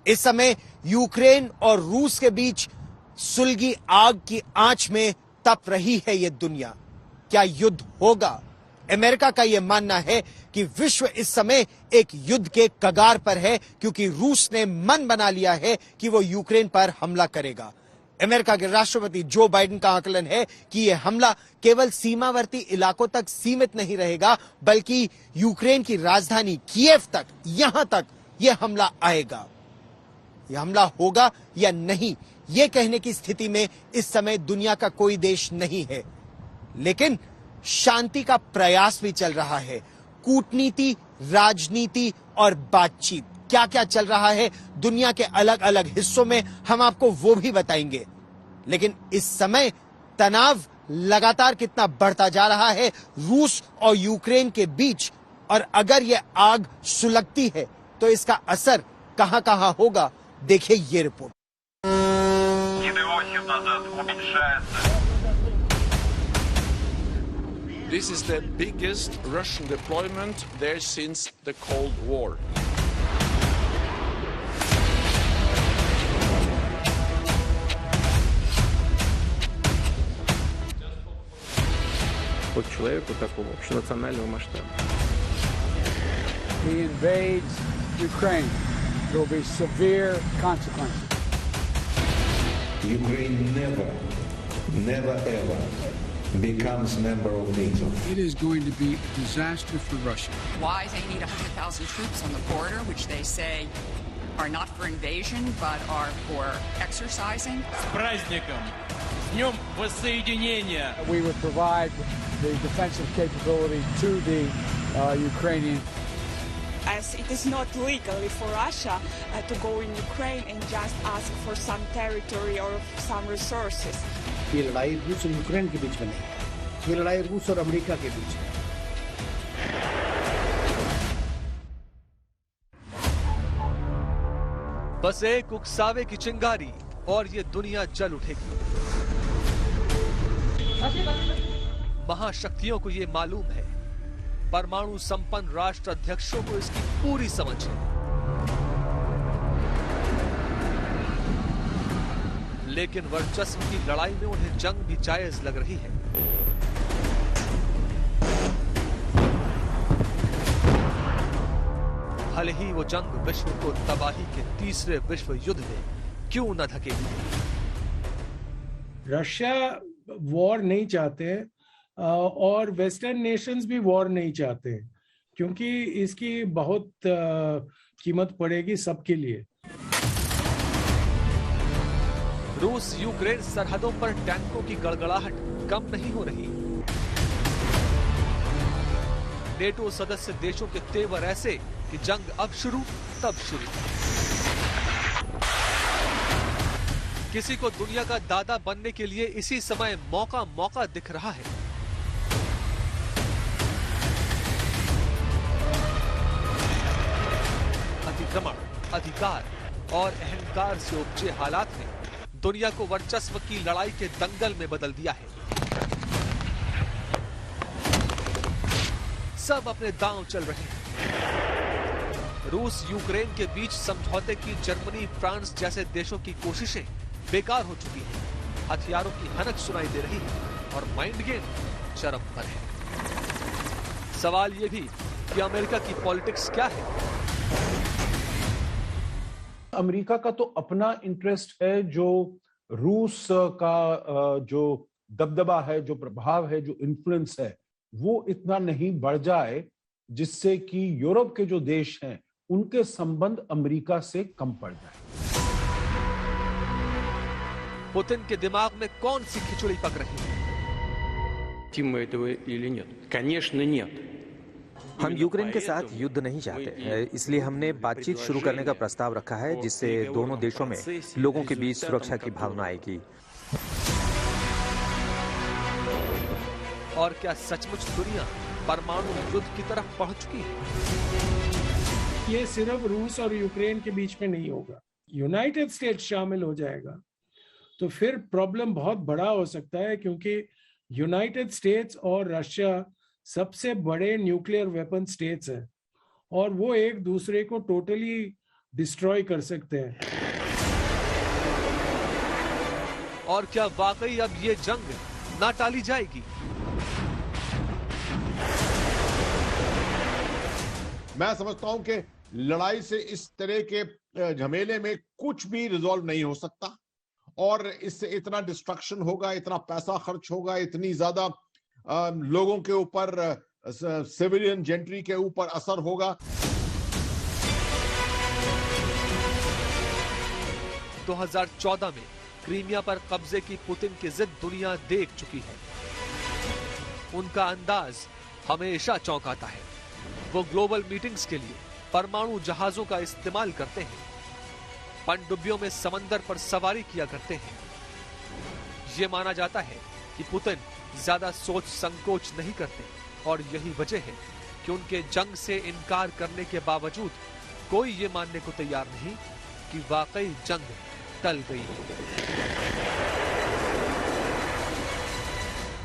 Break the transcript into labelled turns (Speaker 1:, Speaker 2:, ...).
Speaker 1: इस समय यूक्रेन और रूस के बीच सुलगी आग की आंच में तप रही है यह दुनिया। क्या युद्ध होगा? अमेरिका का यह मानना है कि विश्व इस समय एक युद्ध के कगार पर है, क्योंकि रूस ने मन बना लिया है कि वो यूक्रेन पर हमला करेगा। अमेरिका के राष्ट्रपति जो बाइडेन का आकलन है कि यह हमला केवल सीमावर्ती इलाकों तक सीमित नहीं रहेगा, बल्कि यूक्रेन की राजधानी कीव तक, यहां तक यह हमला आएगा। यह हमला होगा या नहीं, यह कहने की स्थिति में इस समय दुनिया का कोई देश नहीं है, लेकिन शांति का प्रयास भी चल रहा है। कूटनीति, राजनीति और बातचीत, क्या क्या चल रहा है दुनिया के अलग अलग हिस्सों में, हम आपको वो भी बताएंगे। लेकिन इस समय तनाव लगातार कितना बढ़ता जा रहा है रूस और यूक्रेन के बीच, और अगर यह आग सुलगती है तो इसका असर कहां कहां होगा, देखिए ये report.
Speaker 2: This is the biggest Russian deployment there since the Cold War.
Speaker 3: По человеку такого общенационального масштаба.
Speaker 4: He invades Ukraine. There will be severe consequences.
Speaker 5: Ukraine never ever becomes member of NATO.
Speaker 4: It is going to be a disaster for Russia.
Speaker 6: Why they need 100,000 troops on the border, which they say are not for invasion but are for exercising.
Speaker 7: С праздником! С днем воссоединения!
Speaker 4: We would provide the defensive capability to the Ukrainian.
Speaker 8: As it is not legally for Russia to go in Ukraine and just ask for some territory or some resources.
Speaker 9: ये लड़ाई रूस और Ukraine के बीच में नहीं है, ये लड़ाई रूस और अमेरिका के बीच में है।
Speaker 10: बस एक उकसावे की चिंगारी और ये दुनिया जल उठेगी। महाशक्तियों को ये मालूम है, परमाणु संपन्न राष्ट्र अध्यक्षों को इसकी पूरी समझ है, लेकिन वर्चस्व की लड़ाई में उन्हें जंग भी जायज लग रही है। भले ही वो जंग विश्व को तबाही के तीसरे विश्व युद्ध में क्यों न धकेली।
Speaker 11: रशिया वॉर नहीं चाहते और वेस्टर्न नेशंस भी वॉर नहीं चाहते, क्योंकि इसकी बहुत कीमत पड़ेगी सबके लिए।
Speaker 10: रूस यूक्रेन सरहदों पर टैंकों की गड़गड़ाहट कम नहीं हो रही। नेटो सदस्य देशों के तेवर ऐसे कि जंग अब शुरू तब शुरू। किसी को दुनिया का दादा बनने के लिए इसी समय मौका दिख रहा है। अतिक्रमण, अधिकार और अहंकार से उपजे हालात ने दुनिया को वर्चस्व की लड़ाई के दंगल में बदल दिया है। सब अपने दांव चल रहे हैं। रूस यूक्रेन के बीच समझौते की जर्मनी, फ्रांस जैसे देशों की कोशिशें बेकार हो चुकी हैं। हथियारों की हनक सुनाई दे रही है और माइंड गेम चरम पर है। सवाल यह भी कि अमेरिका की पॉलिटिक्स क्या है।
Speaker 12: अमेरिका का तो अपना इंटरेस्ट है, जो रूस का जो दबदबा है, जो प्रभाव है, जो इन्फ्लुएंस है, वो इतना नहीं बढ़ जाए जिससे कि यूरोप के जो देश हैं उनके संबंध अमेरिका से कम पड़ जाए।
Speaker 10: पुतिन के दिमाग में कौन सी खिचड़ी पक रही है?
Speaker 13: हम यूक्रेन के साथ युद्ध नहीं चाहते, इसलिए हमने बातचीत शुरू करने का प्रस्ताव रखा है, जिससे दोनों देशों में लोगों के बीच सुरक्षा की भावना आएगी।
Speaker 10: और क्या सचमुच दुनिया परमाणु युद्ध की तरफ पहुंच चुकी है?
Speaker 11: ये सिर्फ रूस और यूक्रेन के बीच में नहीं होगा, यूनाइटेड स्टेट्स शामिल हो जाएगा तो फिर प्रॉब्लम बहुत बड़ा हो सकता है, क्योंकि यूनाइटेड स्टेट्स और रशिया सबसे बड़े न्यूक्लियर वेपन स्टेट्स हैं और वो एक दूसरे को टोटली डिस्ट्रॉय कर सकते हैं।
Speaker 10: और क्या वाकई अब ये जंग ना टाली जाएगी?
Speaker 14: मैं समझता हूं कि लड़ाई से इस तरह के झमेले में कुछ भी रिजॉल्व नहीं हो सकता और इससे इतना डिस्ट्रक्शन होगा, इतना पैसा खर्च होगा, इतनी ज्यादा लोगों के ऊपर, सिविलियन जेंट्री के ऊपर असर होगा।
Speaker 10: 2014 में क्रीमिया पर कब्जे की पुतिन की जिद दुनिया देख चुकी है। उनका अंदाज हमेशा चौंकाता है। वो ग्लोबल मीटिंग्स के लिए परमाणु जहाजों का इस्तेमाल करते हैं, पनडुब्बियों में समंदर पर सवारी किया करते हैं। ये माना जाता है कि पुतिन ज्यादा सोच संकोच नहीं करते और यही वजह है कि उनके जंग से इनकार करने के बावजूद कोई ये मानने को तैयार नहीं कि वाकई जंग टल गई है।